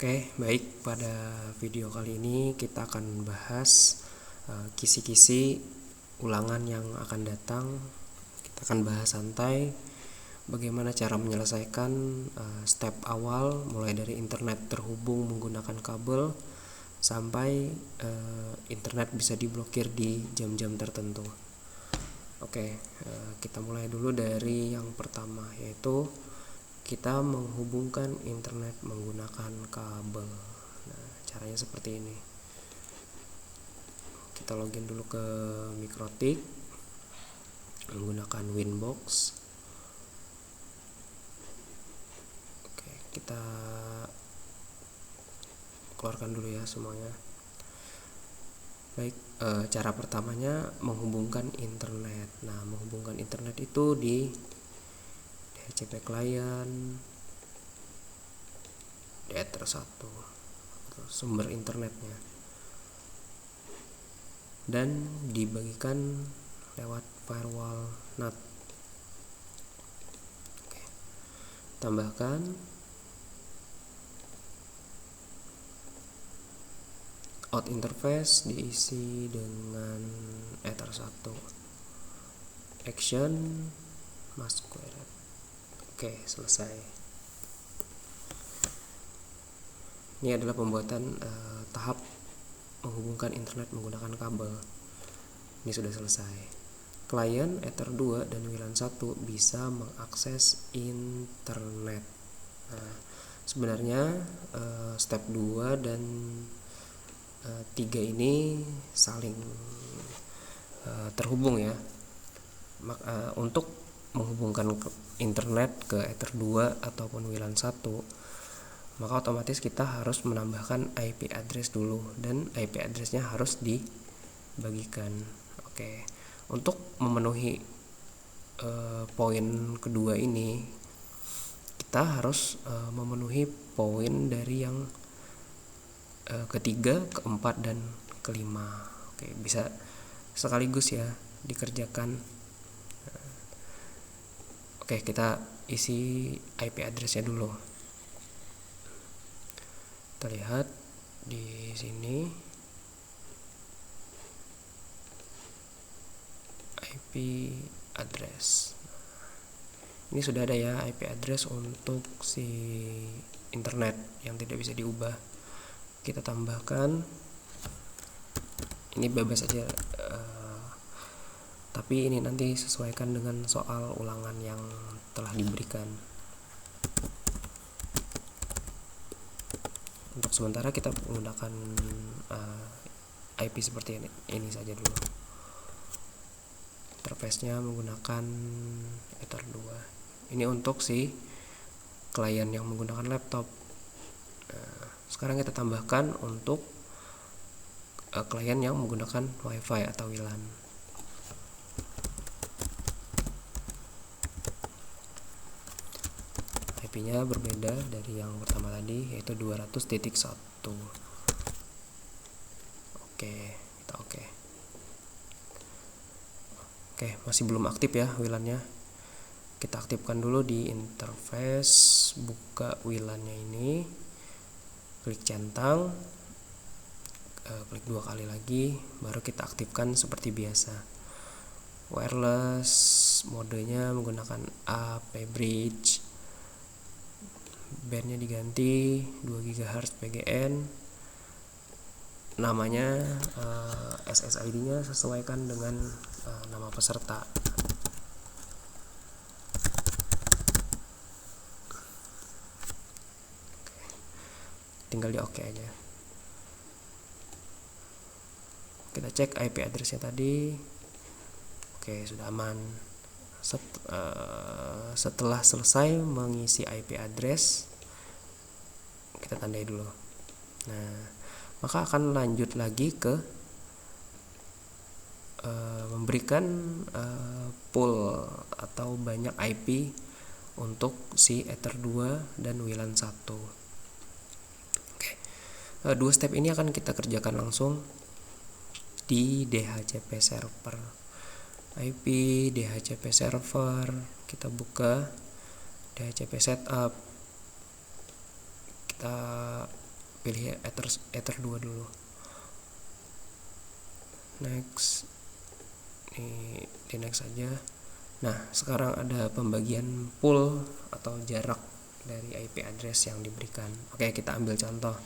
Oke, baik. Pada video kali ini kita akan bahas kisi-kisi ulangan yang akan datang. Kita akan bahas santai bagaimana cara menyelesaikan step awal, mulai dari internet terhubung menggunakan kabel sampai internet bisa diblokir di jam-jam tertentu. Oke, kita mulai dulu dari yang pertama, yaitu kita menghubungkan internet menggunakan kabel. Nah, caranya seperti ini. Kita login dulu ke Mikrotik menggunakan Winbox. Oke, kita keluarkan dulu ya semuanya. Baik, cara pertamanya menghubungkan internet. Nah, menghubungkan internet itu di DHCP client di Ether 1 sumber internetnya, dan dibagikan lewat firewall NAT. Oke. Tambahkan out interface diisi dengan Ether 1 action must query. Oke, selesai. Ini adalah pembuatan tahap menghubungkan internet menggunakan kabel. Ini sudah selesai. Klien Ether 2 dan WLAN 1 bisa mengakses internet. Nah, sebenarnya step 2 dan 3 ini saling terhubung ya. Untuk menghubungkan internet ke Ether 2 ataupun WLAN 1, maka otomatis kita harus menambahkan IP address dulu, dan IP addressnya harus dibagikan. Oke, untuk memenuhi poin kedua ini, kita harus memenuhi poin dari yang ketiga, keempat, dan kelima. Oke, bisa sekaligus ya dikerjakan. Oke, kita isi IP addressnya dulu. Kita lihat di sini IP address. Ini sudah ada ya IP address untuk si internet yang tidak bisa diubah. Kita tambahkan, ini bebas aja, tapi ini nanti sesuaikan dengan soal ulangan yang telah diberikan. Untuk sementara kita menggunakan IP seperti ini saja dulu. Interface-nya menggunakan Ether 2. Ini untuk si klien yang menggunakan laptop. Sekarang kita tambahkan untuk klien yang menggunakan WiFi atau WLAN. IP-nya berbeda dari yang pertama tadi, yaitu 200.1. Oke, masih belum aktif ya WLAN-nya. Kita aktifkan dulu di interface, buka WLAN-nya ini, klik centang, klik 2 kali lagi, baru kita aktifkan seperti biasa. Wireless, modenya menggunakan AP bridge, bandnya diganti 2 GHz PGN, namanya SSID-nya sesuaikan dengan nama peserta. Tinggal di oke aja. Kita cek IP addressnya tadi. Oke, sudah aman. Setelah selesai mengisi IP address, kita tandai dulu. Nah, maka akan lanjut lagi ke memberikan pool atau banyak IP untuk si Ether 2 dan WLAN 1. Oke. 2 step ini akan kita kerjakan langsung di DHCP server. IP DHCP server, kita buka DHCP setup, kita pilih Ether 2 dulu. Next, di next aja. Nah, sekarang ada pembagian pool atau jarak dari IP address yang diberikan. Oke, kita ambil contoh.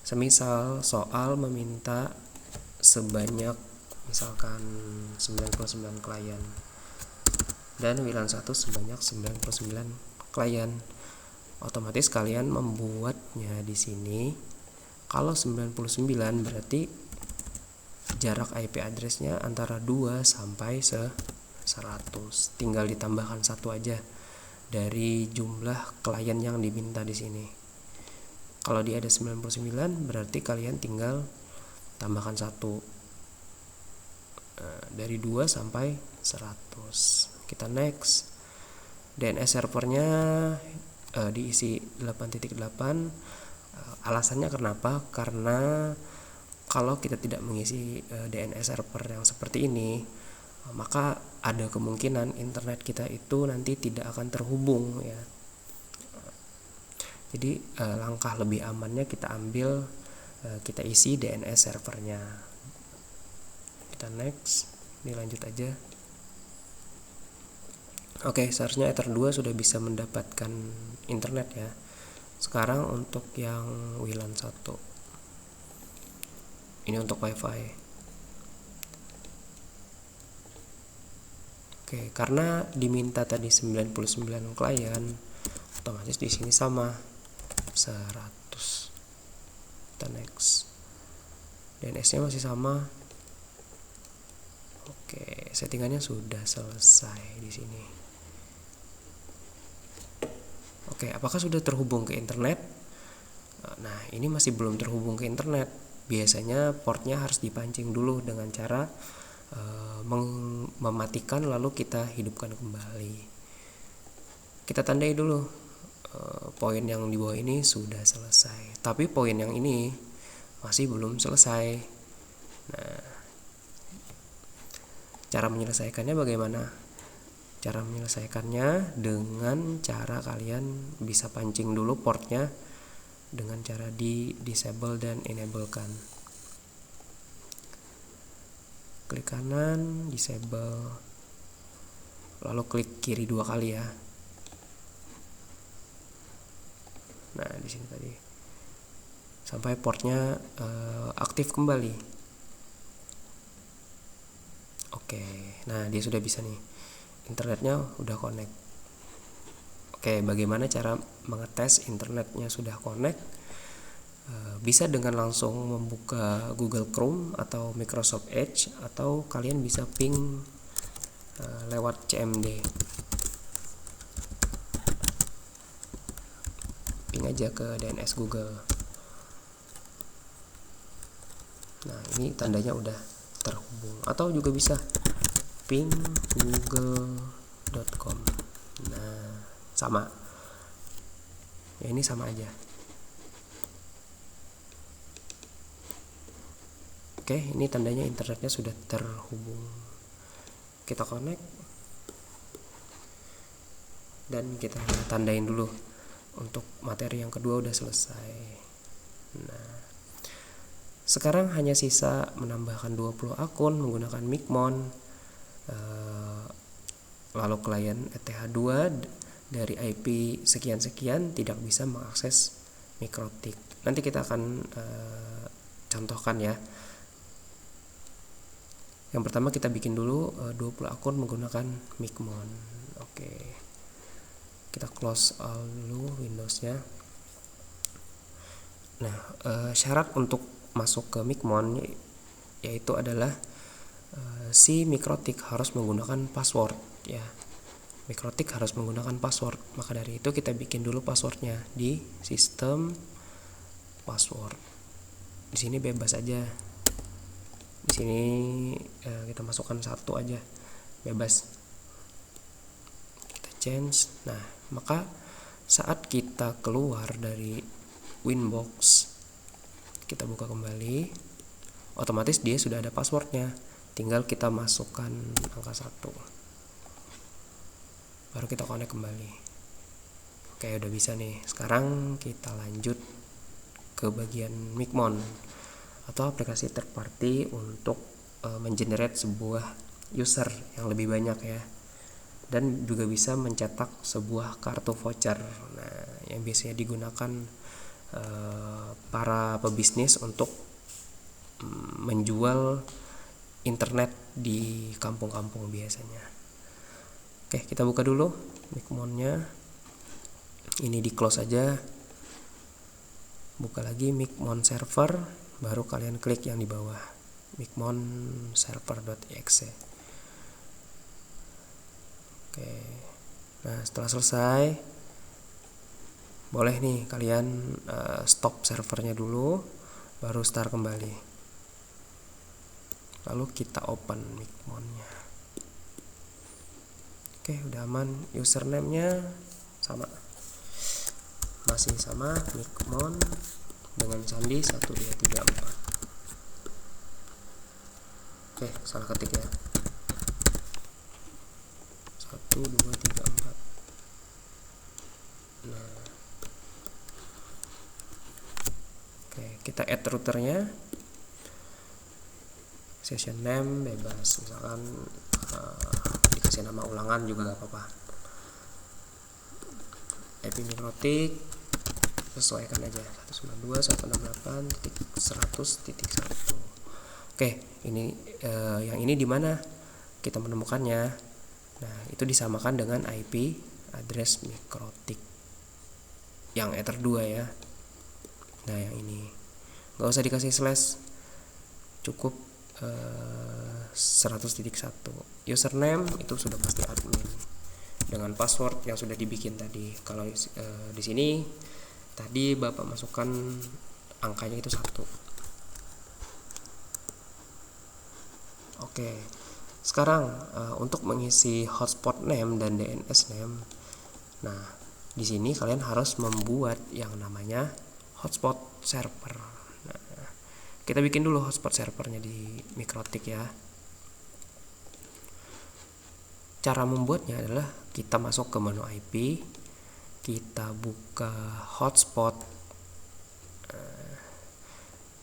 Semisal soal meminta sebanyak misalkan 99 klien dan WLAN 1 sebanyak 99 klien. Otomatis kalian membuatnya di sini. Kalau 99 berarti jarak IP addressnya antara 2 sampai 100. Tinggal ditambahkan 1 aja dari jumlah klien yang diminta di sini. Kalau dia ada 99 berarti kalian tinggal tambahkan 1. Dari 2 sampai 100. Kita next. DNS servernya diisi 8.8. Alasannya kenapa? Karena kalau kita tidak mengisi DNS server yang seperti ini, maka ada kemungkinan internet kita itu nanti tidak akan terhubung ya. Jadi langkah lebih amannya kita ambil, kita isi DNS servernya. Kita next, dilanjut aja. Oke, seharusnya Ether 2 sudah bisa mendapatkan internet ya. Sekarang untuk yang WLAN 1. Ini untuk WiFi. Oke, karena diminta tadi 99 klien, otomatis di sini sama 100. Kita next. DNS-nya masih sama. Oke, settingannya sudah selesai di sini. Oke, apakah sudah terhubung ke internet? Nah, ini masih belum terhubung ke internet. Biasanya portnya harus dipancing dulu dengan cara mematikan lalu kita hidupkan kembali. Kita tandai dulu poin yang di bawah ini sudah selesai, tapi poin yang ini masih belum selesai. Nah, cara menyelesaikannya bagaimana? Cara menyelesaikannya dengan cara kalian bisa pancing dulu portnya dengan cara di disable dan enablekan. Klik kanan, disable, lalu klik kiri 2 kali ya. Nah, di sini tadi sampai portnya aktif kembali. Oke, nah dia sudah bisa nih, internetnya udah connect. Oke, bagaimana cara mengetes internetnya sudah connect? Bisa dengan langsung membuka Google Chrome atau Microsoft Edge, atau kalian bisa ping lewat CMD. Ping aja ke DNS Google. Nah, ini tandanya udah terhubung. Atau juga bisa ping google.com. Nah, sama ya, ini sama aja. Oke, ini tandanya internetnya sudah terhubung. Kita connect dan kita tandain dulu untuk materi yang kedua udah selesai. Nah, sekarang hanya sisa menambahkan 20 akun menggunakan Micmon. Lalu klien ETH2 dari IP sekian-sekian tidak bisa mengakses MikroTik. Nanti kita akan contohkan ya. Yang pertama kita bikin dulu 20 akun menggunakan Micmon. Oke. Kita close all dulu Windows-nya. Nah, syarat untuk masuk ke Micmon yaitu adalah si MikroTik harus menggunakan password ya. MikroTik harus menggunakan password. Maka dari itu kita bikin dulu passwordnya di sistem password. Di sini bebas aja. Di sini kita masukkan 1 aja, bebas. Kita change. Nah, maka saat kita keluar dari Winbox, kita buka kembali, otomatis dia sudah ada passwordnya. Tinggal kita masukkan angka 1, baru kita connect kembali. Oke, udah bisa nih. Sekarang kita lanjut ke bagian Micmon atau aplikasi third party untuk mengenerate sebuah user yang lebih banyak ya, dan juga bisa mencetak sebuah kartu voucher. Nah, yang biasanya digunakan para pebisnis untuk menjual internet di kampung-kampung biasanya. Oke, kita buka dulu Micmonnya. Ini di close aja. Buka lagi Micmon server, baru kalian klik yang di bawah, Micmon server.exe. Oke. Nah, setelah selesai, boleh nih kalian stop servernya dulu, baru start kembali. Lalu kita open Micmonnya. Oke, udah aman. Username-nya sama, masih sama, Micmon dengan sandi 1234. Oke, salah ketik ya, 1234. Nah, oke, kita add routernya. Session name bebas, misalkan dikasih nama ulangan juga gak apa-apa. IP mikrotik sesuaikan aja, 192.168.100.1. Oke, ini yang ini di mana kita menemukannya? Nah, itu disamakan dengan IP address mikrotik yang ether 2 ya. Nah, yang ini nggak usah dikasih slash, cukup 100.1. Username itu sudah pasti admin dengan password yang sudah dibikin tadi. Kalau di sini tadi Bapak masukkan angkanya itu 1. Oke. Sekarang untuk mengisi hotspot name dan DNS name. Nah, di sini kalian harus membuat yang namanya hotspot server. Nah, kita bikin dulu hotspot servernya di mikrotik ya. Cara membuatnya adalah kita masuk ke menu IP, kita buka hotspot.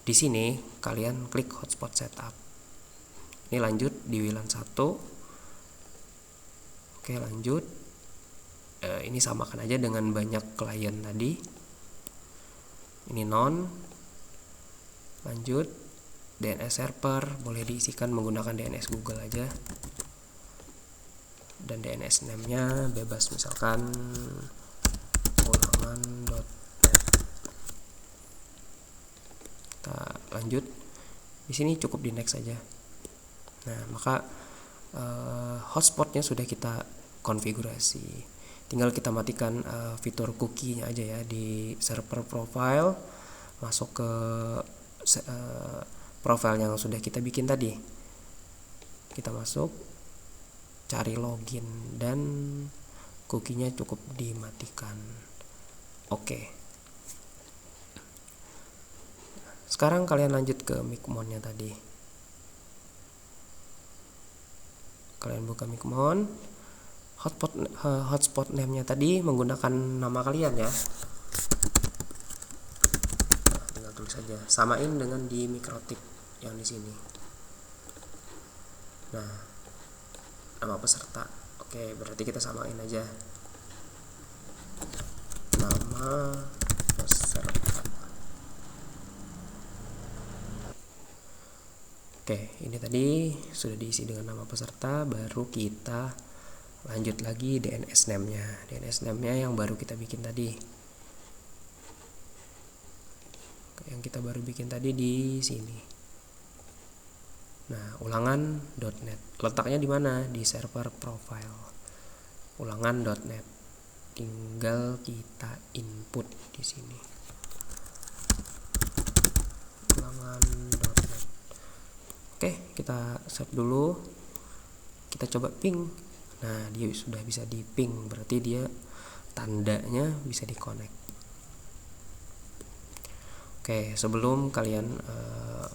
Di sini kalian klik hotspot setup. Ini lanjut di WLAN 1. Oke, lanjut. Ini samakan aja dengan banyak klien tadi. Ini non. Lanjut. DNS server boleh diisikan menggunakan DNS Google aja. Dan DNS name-nya bebas, misalkan ulangan.net. Kita lanjut. Di sini cukup di next aja. Nah, maka hotspotnya sudah kita konfigurasi. Tinggal kita matikan fitur cookie-nya aja ya di server profile. Masuk ke profile yang sudah kita bikin tadi. Kita masuk, cari login, dan cookie-nya cukup dimatikan. Oke. Sekarang kalian lanjut ke Micmon-nya tadi. Kalian buka Micmon, hotspot name-nya tadi menggunakan nama kalian ya. Nah, tinggal tulis saja, samain dengan di mikrotik yang di sini. Nah, nama peserta. Oke, berarti kita samain aja. Nama peserta. Oke, ini tadi sudah diisi dengan nama peserta, baru kita lanjut lagi DNS name-nya. DNS name-nya yang baru kita bikin tadi. Yang kita baru bikin tadi di sini. Nah, ulangan.net. Letaknya di mana? Di server profile. Ulangan.net. Tinggal kita input di sini. Ulangan.net. Oke, kita save dulu. Kita coba ping. Nah, dia sudah bisa di ping, berarti dia tandanya bisa di connect. Oke, sebelum kalian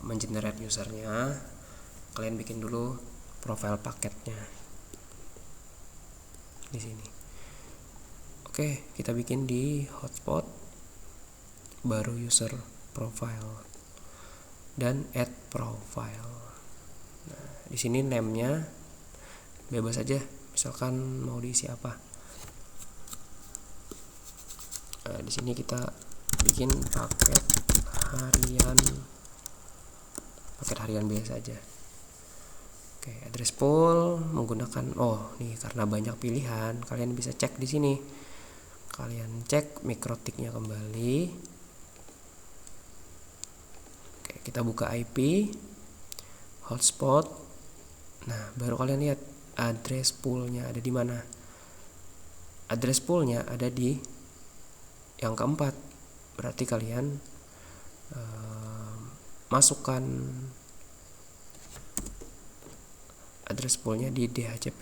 mengenerate usernya, kalian bikin dulu profile paketnya di sini. Oke, kita bikin di hotspot, baru user. profile dan add profile. Nah, di sini name-nya bebas aja, misalkan mau diisi apa. Nah, di sini kita bikin paket harian biasa aja. Oke, address pool menggunakan nih karena banyak pilihan, kalian bisa cek di sini. Kalian cek mikrotiknya kembali. Oke, kita buka IP, hotspot. Nah, baru kalian lihat address poolnya ada di mana. Address poolnya ada di yang keempat. Berarti kalian masukkan address poolnya di DHCP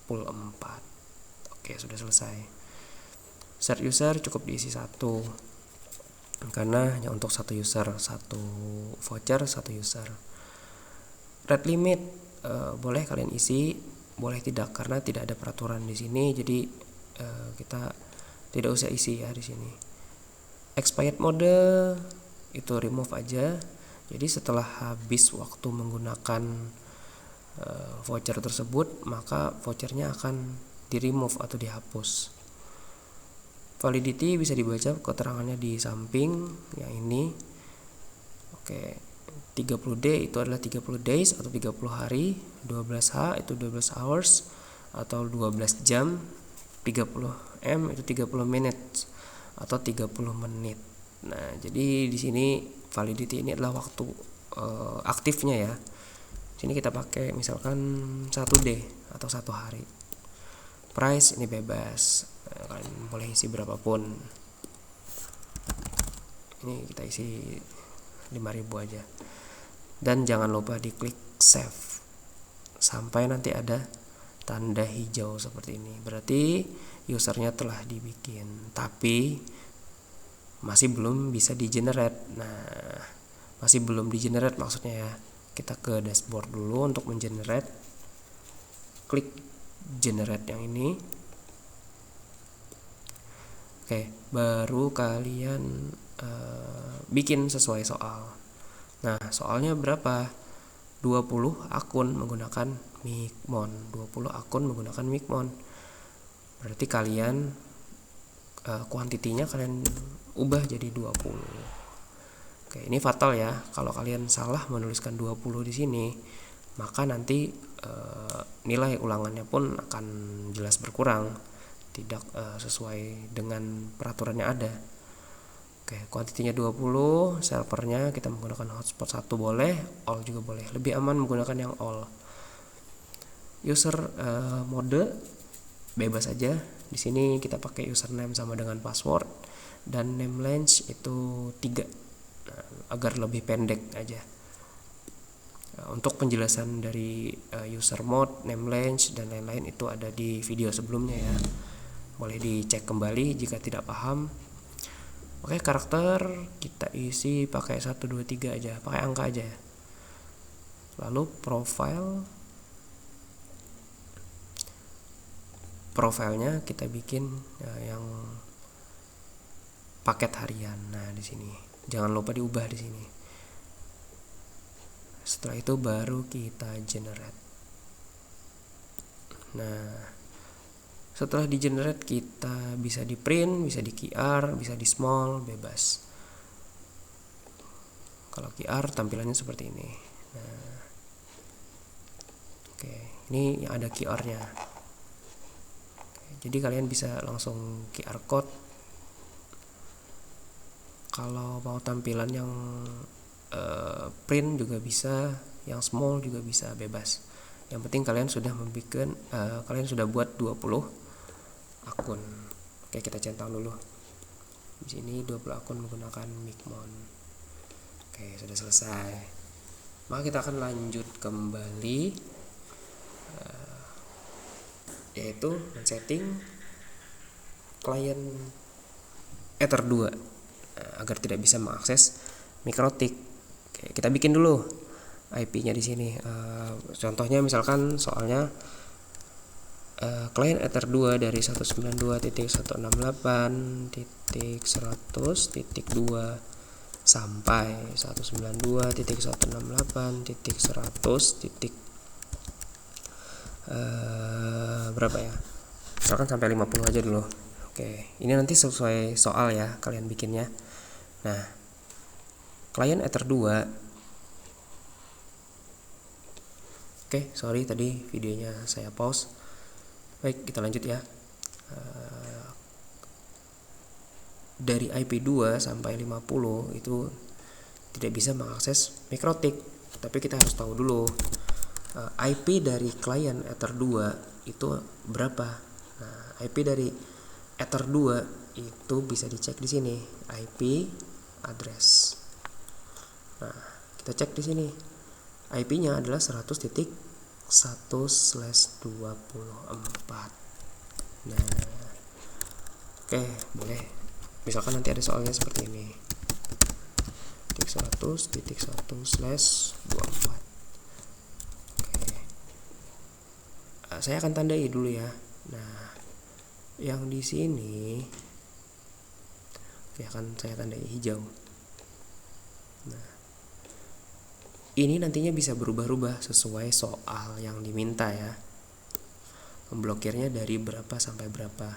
pool 4. Oke, sudah selesai. Set user cukup diisi 1 karena hanya untuk satu user, satu voucher, satu user. Rate limit boleh kalian isi, boleh tidak karena tidak ada peraturan di sini, jadi kita tidak usah isi ya di sini. Expired mode itu remove aja. Jadi setelah habis waktu menggunakan voucher tersebut, maka vouchernya akan di remove atau dihapus. Validity bisa dibaca keterangannya di samping yang ini. Oke, 30D itu adalah 30 days atau 30 hari, 12H itu 12 hours atau 12 jam, 30M itu 30 minutes atau 30 menit. Nah, jadi di sini validity ini adalah waktu aktifnya ya. Sini kita pakai misalkan 1D atau 1 hari. Price ini bebas, kalian boleh isi berapapun. Ini kita isi 5.000 aja. Dan jangan lupa diklik save sampai nanti ada tanda hijau seperti ini. Berarti usernya telah dibikin, tapi masih belum bisa di generate. Nah, masih belum di generate maksudnya ya. Kita ke dashboard dulu untuk mengenerate. Klik generate yang ini. Oke, baru kalian bikin sesuai soal. Nah, soalnya berapa? 20 akun menggunakan Micmon. 20 akun menggunakan Micmon. Berarti kalian kuantitinya kalian ubah jadi 20. Oke, ini fatal ya. Kalau kalian salah menuliskan 20 di sini, maka nanti nilai ulangannya pun akan jelas berkurang, tidak sesuai dengan peraturannya ada. Oke, kuantitinya 20, servernya kita menggunakan hotspot 1 boleh, all juga boleh. Lebih aman menggunakan yang all. User mode bebas aja. Di sini kita pakai username sama dengan password dan name length itu 3. Nah, agar lebih pendek aja. Untuk penjelasan dari user mode, name length dan lain-lain itu ada di video sebelumnya ya. Boleh dicek kembali jika tidak paham. Oke, karakter kita isi pakai 1 2 3 aja, pakai angka aja. Lalu profilnya kita bikin yang paket harian. Nah, di sini jangan lupa diubah di sini. Setelah itu baru kita generate. Nah, setelah di generate kita bisa di print, bisa di QR, bisa di small, bebas. Kalau QR tampilannya seperti ini. Nah, oke, ini yang ada QR-nya. Jadi kalian bisa langsung QR code. Kalau mau tampilan yang print juga bisa, yang small juga bisa, bebas. Yang penting kalian sudah kalian sudah buat 20 akun. Oke, kita centang dulu. Di sini 20 akun menggunakan Micmon. Oke, sudah selesai. Maka kita akan lanjut kembali, yaitu men-setting klien Ether 2 agar tidak bisa mengakses mikrotik. Oke, kita bikin dulu IP-nya di sini. Contohnya misalkan soalnya klien Ether 2 dari 192.168.100.2 sampai 192.168.100 berapa ya, misalkan sampai 50 aja dulu. Oke, ini nanti sesuai soal ya kalian bikinnya. Nah, klien Ether 2. Oke, sorry tadi videonya saya pause. Baik, kita lanjut ya. Dari IP 2 sampai 50 itu tidak bisa mengakses mikrotik, tapi kita harus tahu dulu IP dari klien Ether 2 itu berapa. Nah, IP dari Ether 2 itu bisa dicek di sini, IP address. Nah, kita cek di sini. IP-nya adalah 100.1/24. Nah, oke, boleh. Misalkan nanti ada soalnya seperti ini. 100.1/24. Saya akan tandai dulu ya. Nah, yang di sini akan saya tandai hijau. Nah, ini nantinya bisa berubah-ubah sesuai soal yang diminta ya. Memblokirnya dari berapa sampai berapa.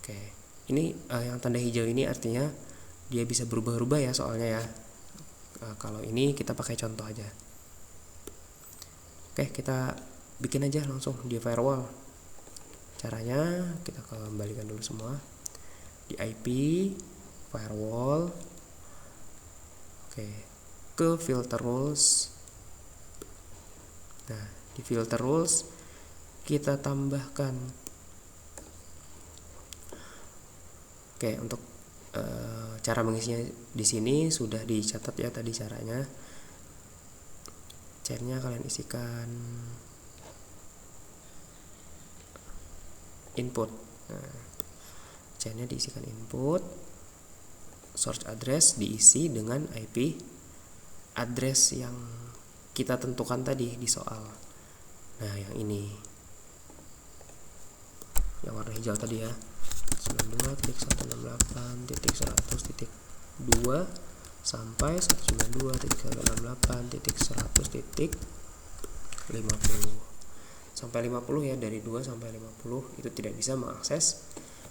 Oke, ini yang tanda hijau ini artinya dia bisa berubah-ubah ya soalnya ya. Kalau ini kita pakai contoh aja. Oke, kita bikin aja langsung di firewall. Caranya kita kembalikan dulu semua di IP firewall. Oke, ke filter rules. Nah, di filter rules kita tambahkan. Oke, untuk cara mengisinya di sini sudah dicatat ya tadi caranya. Chainnya kalian isikan input. Nah, chainnya diisikan input, source address diisi dengan IP address yang kita tentukan tadi di soal. Nah, yang ini, yang warna hijau tadi ya, 92.168.100.2 sampai 192.168.100.50. Sampai 50 ya, dari 2 sampai 50 itu tidak bisa mengakses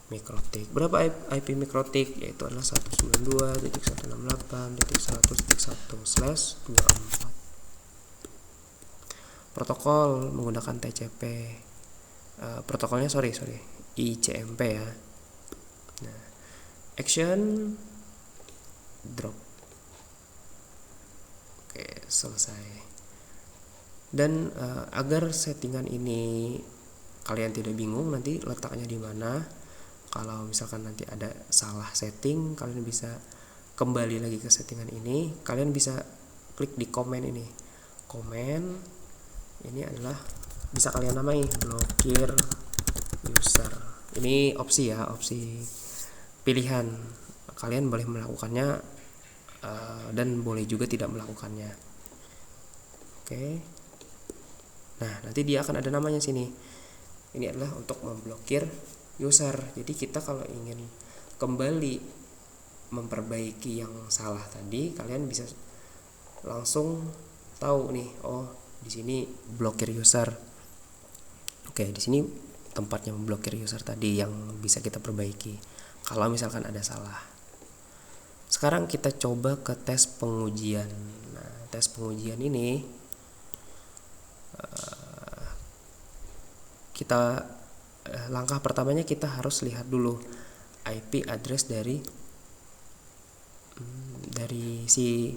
mikrotik. Berapa IP mikrotik? Yaitu adalah 192.168.100.1/24. Protokol menggunakan TCP. Protokolnya ICMP ya. Nah, action drop. Oke, selesai. Dan agar settingan ini kalian tidak bingung nanti letaknya di mana, kalau misalkan nanti ada salah setting, kalian bisa kembali lagi ke settingan ini. Kalian bisa klik di komen ini. Komen ini adalah bisa kalian namai blokir user. Ini opsi ya, opsi pilihan. Kalian boleh melakukannya dan boleh juga tidak melakukannya. Oke. Nah, nanti dia akan ada namanya sini. Ini adalah untuk memblokir user. Jadi kita kalau ingin kembali memperbaiki yang salah tadi, kalian bisa langsung tahu nih, oh di sini blokir user. Oke, di sini tempatnya memblokir user tadi yang bisa kita perbaiki kalau misalkan ada salah. Sekarang kita coba ke tes pengujian. Nah, tes pengujian ini kita langkah pertamanya kita harus lihat dulu IP address dari si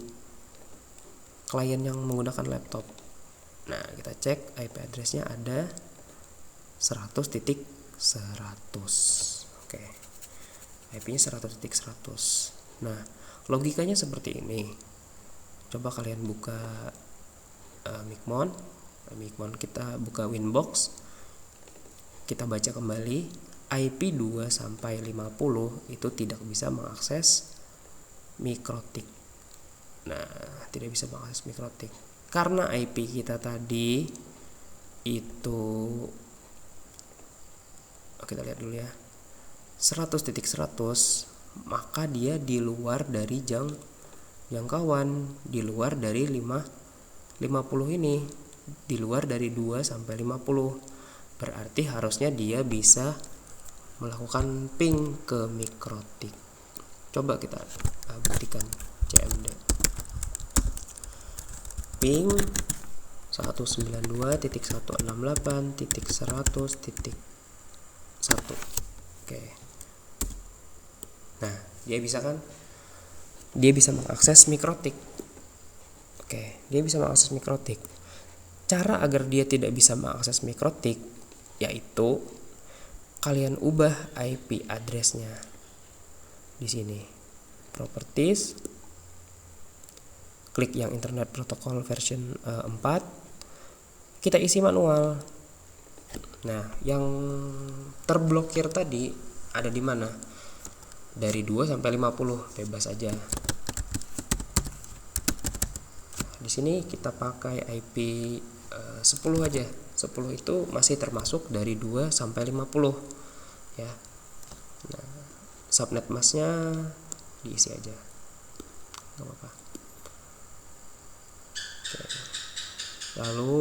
klien yang menggunakan laptop. Nah, kita cek IP addressnya ada 100.100. Oke, IP-nya 100.100. Nah, logikanya seperti ini. Coba kalian buka Micmon, kita buka Winbox, kita baca kembali IP 2 sampai 50 itu tidak bisa mengakses mikrotik. Nah, tidak bisa mengakses mikrotik karena IP kita tadi itu, kita lihat dulu ya, 100.100, maka dia di luar dari jam jangkauan di luar dari 50 ini, di luar dari 2 sampai 50. Berarti harusnya dia bisa melakukan ping ke mikrotik. Coba kita buktikan CMD. Ping 192.168.100.1. Oke. Nah, dia bisa kan? Dia bisa mengakses mikrotik. Oke, dia bisa mengakses mikrotik. Cara agar dia tidak bisa mengakses mikrotik yaitu kalian ubah IP address-nya di sini. Properties, klik yang Internet Protocol version 4, kita isi manual. Nah, yang terblokir tadi ada di mana? Dari 2 sampai 50, bebas aja. Di sini kita pakai IP 10 aja. 10 itu masih termasuk dari 2 sampai 50 ya. Nah, subnet masknya diisi aja, nggak apa-apa. Oke. Lalu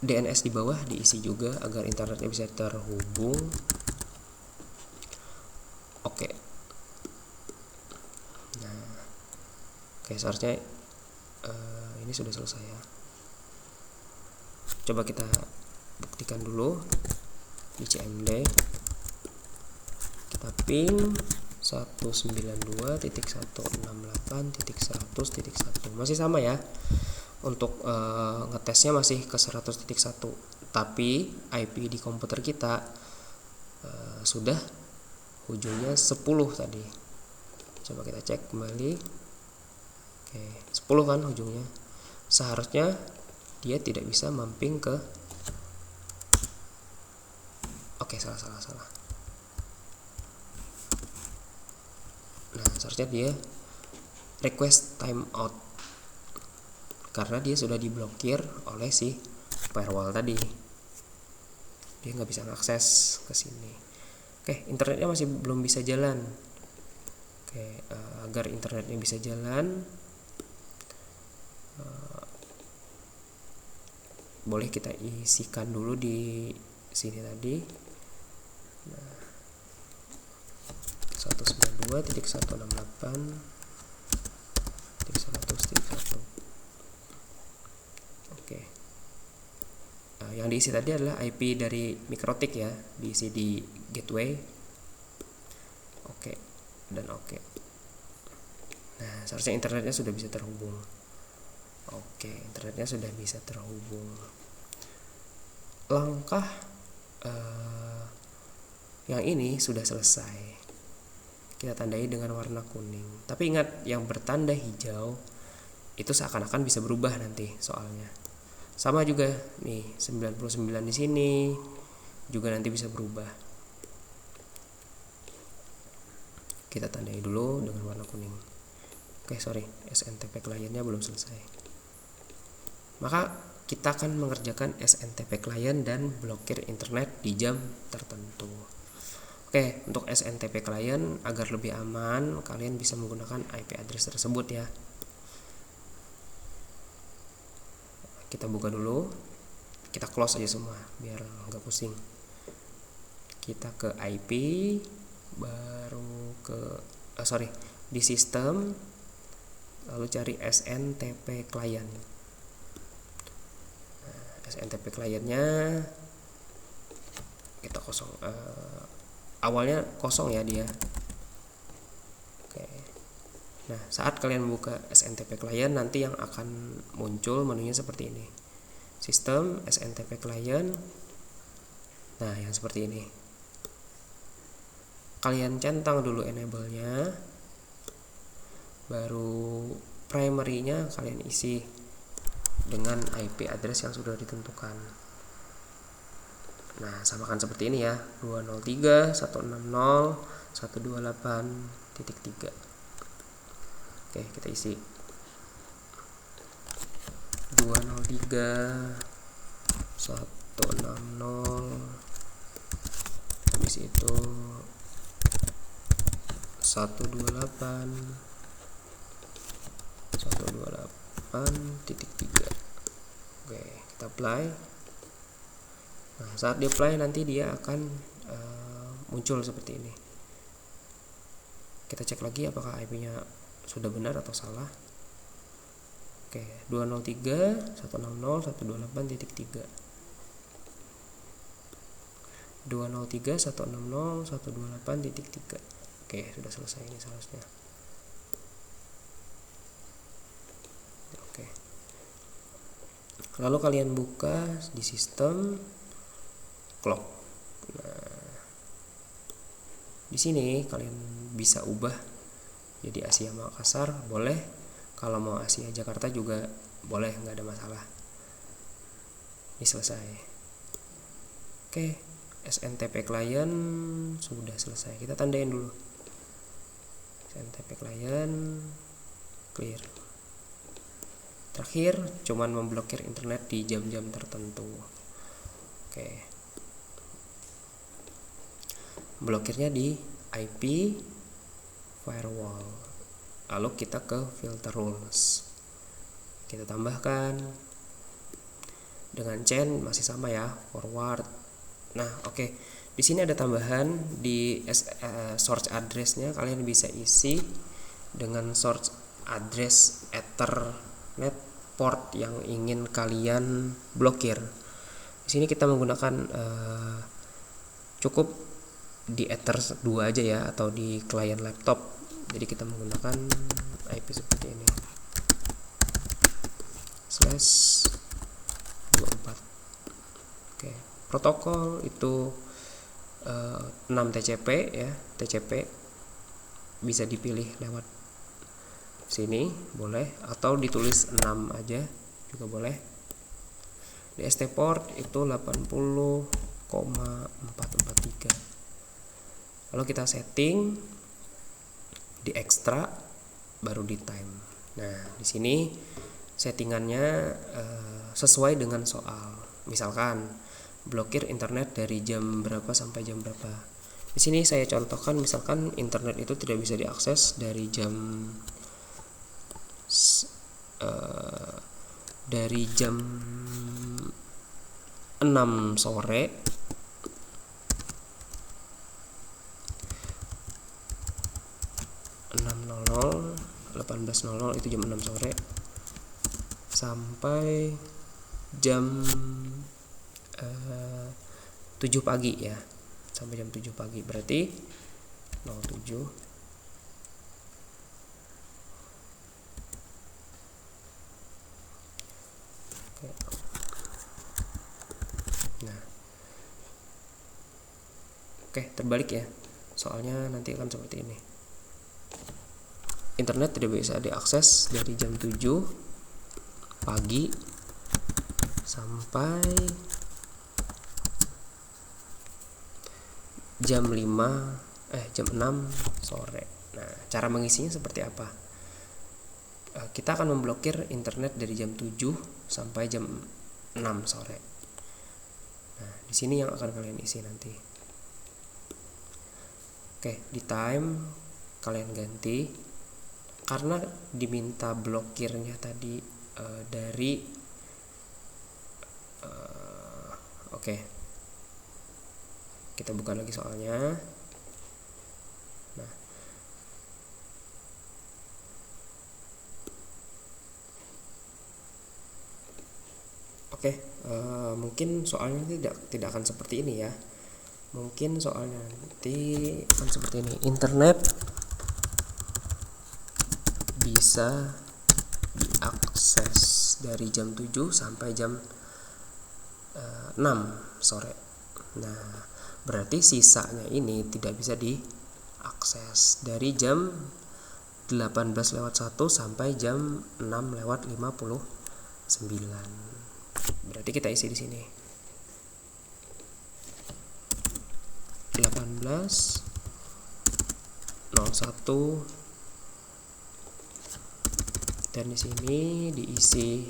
DNS di bawah diisi juga agar internetnya bisa terhubung. Oke. Nah, oke, seharusnya ini sudah selesai ya. Coba kita buktikan dulu di CMD. Kita ping 192.168.100.1. Masih sama ya. Untuk ngetesnya masih ke 100.1, tapi IP di komputer kita sudah ujungnya 10 tadi. Coba kita cek kembali. Oke, 10 kan ujungnya. Seharusnya dia tidak bisa mapping ke salah. Nah, seharusnya dia request timeout karena dia sudah diblokir oleh si firewall tadi. Dia nggak bisa mengakses ke sini. Oke, internetnya masih belum bisa jalan. Oke, agar internetnya bisa jalan, boleh kita isikan dulu di sini tadi. Nah, 192.168.100.1. Oke. Nah, yang diisi tadi adalah IP dari mikrotik ya, diisi di gateway. Oke, dan oke. Nah, seharusnya internetnya sudah bisa terhubung. Oke, internetnya sudah bisa terhubung. Langkah yang ini sudah selesai. Kita tandai dengan warna kuning. Tapi ingat, yang bertanda hijau itu seakan-akan bisa berubah nanti soalnya. Sama juga nih, 99 di sini juga nanti bisa berubah. Kita tandai dulu dengan warna kuning. Oke, sorry, SNTP kliennya belum selesai. Maka kita akan mengerjakan SNTP klien dan blokir internet di jam tertentu. Oke, untuk SNTP klien agar lebih aman, kalian bisa menggunakan IP address tersebut ya. Kita buka dulu, kita close aja semua biar nggak pusing. Kita ke IP, baru ke di sistem, lalu cari SNTP klien. SNTP kliennya kita kosong, awalnya kosong ya dia. Oke. Nah, saat kalian buka SNTP klien, nanti yang akan muncul menunya seperti ini. Sistem SNTP klien. Nah, yang seperti ini. Kalian centang dulu enable-nya. Baru primary-nya kalian isi dengan IP address yang sudah ditentukan. Nah, samakan seperti ini ya, 203.160.128.3. Oke, kita isi 203.160, habis itu 128.3. 8.3. Oke, kita apply. Nah, saat di apply nanti dia akan muncul seperti ini. Kita cek lagi apakah IP-nya sudah benar atau salah. Oke, 203.160.128.3. 203.160.128.3. Oke, sudah selesai ini seharusnya. Oke. Lalu kalian buka di sistem clock. Nah, di sini kalian bisa ubah jadi Asia Makassar, boleh. Kalau mau Asia Jakarta juga boleh, nggak ada masalah. Ini selesai. Oke, SNTP client sudah selesai. Kita tandain dulu. SNTP client clear. Terakhir cuman memblokir internet di jam-jam tertentu. Oke. Blokirnya di IP firewall. Lalu kita ke filter rules. Kita tambahkan dengan chain masih sama ya, forward. Nah, oke. Di sini ada tambahan di source address-nya, kalian bisa isi dengan source address Ethernet port yang ingin kalian blokir. Di sini kita menggunakan cukup di Ether 2 aja ya, atau di klien laptop. Jadi kita menggunakan IP seperti ini. /24. Oke, protokol itu 6 TCP ya. TCP bisa dipilih lewat sini, boleh, atau ditulis 6 aja juga boleh. DST port itu 80,443. Lalu kita setting di extra, baru di time. Nah, di sini settingannya sesuai dengan soal. Misalkan blokir internet dari jam berapa sampai jam berapa. Di sini saya contohkan, misalkan internet itu tidak bisa diakses dari jam 6 sore itu jam 6 sore sampai jam 7 pagi ya. Sampai jam 7 pagi berarti 07. Oke. Nah. Oke, terbalik ya. Soalnya nanti akan seperti ini. Internet tidak bisa diakses dari jam 7 pagi sampai jam 6 sore. Nah, cara mengisinya seperti apa? Kita akan memblokir internet dari jam 7 sampai jam 6 sore. Nah, di sini yang akan kalian isi nanti. Oke, di time kalian ganti karena diminta blokirnya tadi dari oke. Kita buka lagi soalnya. Nah, oke, mungkin soalnya tidak akan seperti ini ya. Mungkin soalnya nanti akan seperti ini. Internet bisa diakses dari jam 7 sampai jam 6 sore. Nah, berarti sisanya ini tidak bisa diakses dari jam 18:01 sampai jam 6:59. Berarti kita isi di sini 18:01 dan di sini diisi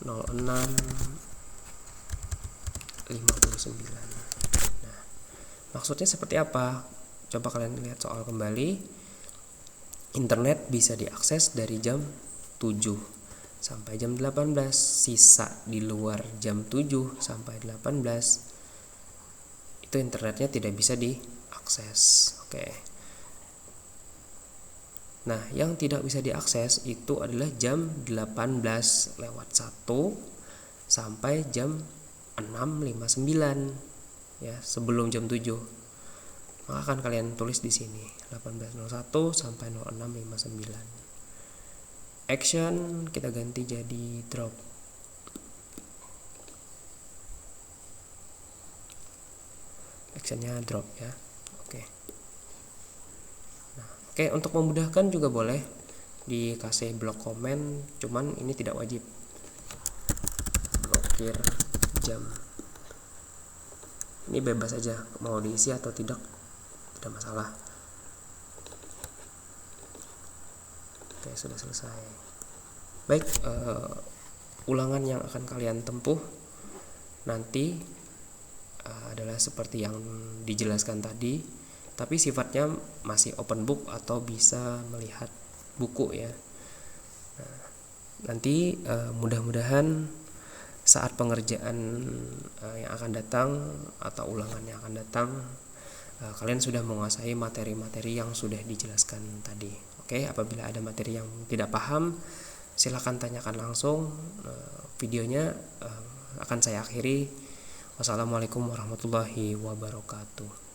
06:59. Nah, maksudnya seperti apa? Coba kalian lihat soal kembali. Internet bisa diakses dari jam 7 sampai jam 18, sisa di luar jam 7 sampai 18 itu internetnya tidak bisa diakses. Oke. Nah, yang tidak bisa diakses itu adalah jam 18:01 sampai jam 6:59 ya, sebelum jam 7. Maka akan kalian tulis di sini 18:01 sampai 06:59. Action kita ganti jadi drop. Actionnya drop ya. Oke. Oke, untuk memudahkan juga boleh dikasih blok komen, cuman ini tidak wajib. Blokir jam. Ini bebas aja, mau diisi atau tidak masalah. Oke, sudah selesai. Baik, ulangan yang akan kalian tempuh nanti adalah seperti yang dijelaskan tadi, tapi sifatnya masih open book atau bisa melihat buku ya. Nah, nanti mudah-mudahan saat pengerjaan yang akan datang atau ulangan yang akan datang, kalian sudah menguasai materi-materi yang sudah dijelaskan tadi. Oke, apabila ada materi yang tidak paham, silakan tanyakan langsung. Videonya akan saya akhiri. Wassalamualaikum warahmatullahi wabarakatuh.